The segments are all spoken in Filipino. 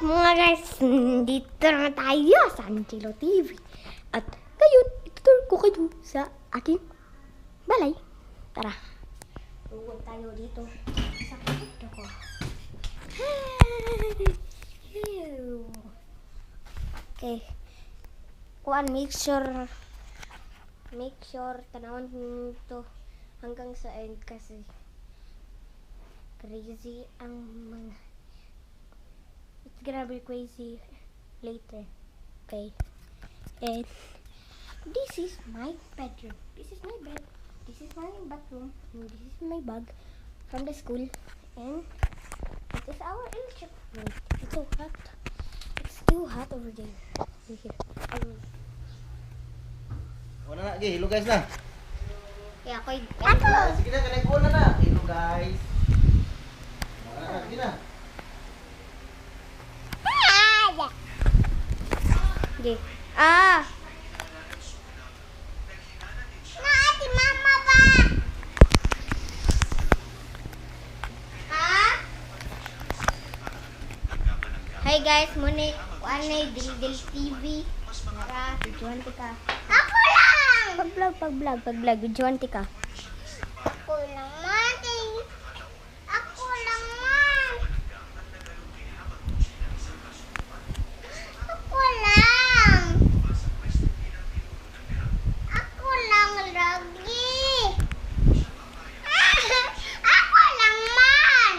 Mga guys, dito naman tayo sa Angelo TV. At ngayon, itutur ko kayo sa aking balay. Tara, tuwag tayo dito sa kwarto ko. Okay. Kuan, make sure tanawon to hanggang sa end kasi crazy ang mga. It's gonna be crazy later. Okay. And this is my bedroom. This is my bed. This is my bathroom. And this is my bag from the school. And this is our electric room. It's so hot. It's too hot over there. Here. Wala na, okay, hello guys na. Kaya ako. Sige na, connect ko na. Hello guys. Wala na, sige na. Okay. Ah! Naati mama ba? Ha? Hi guys, muna kuanay Dildil TV. Tara, videoan ka. Ako lang! Pag-vlog, videoan ka. Ako lang man. Ako lang man. Ako lang. Ako lang lagi. Ako lang man.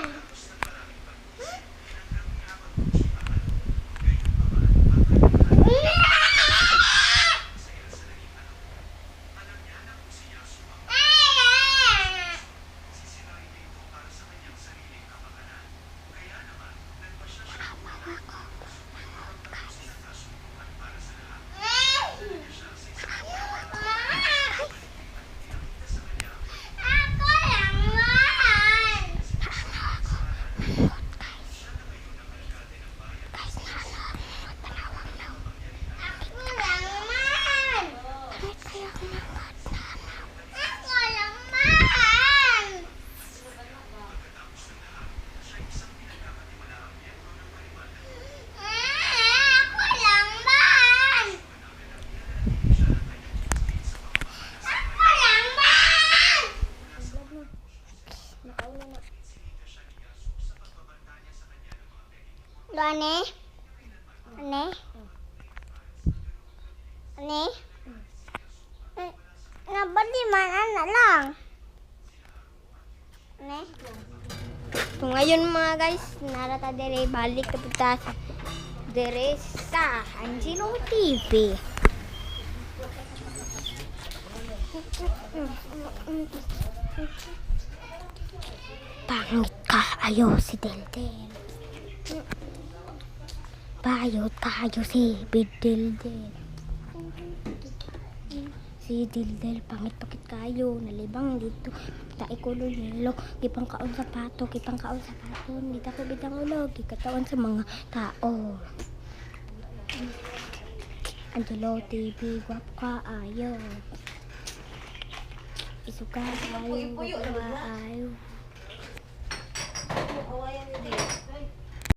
Ane? Nabali man na lang. Ane? So ngayon mga guys, narata dire balik kapunta sa dire sa Angelo TV. Pangit ka ayo si Dildil. Bayot kayo si Dildil. Si Dildil, pangit-pakit kayo. Nalibang dito. Tae ko yelo. Gipang kaon sapato. Dito ko bitang ulog. Gikatawan sa mga tao. Angelo TV, guwap ka ayo. Isuka ayo. Guwap ka ayo.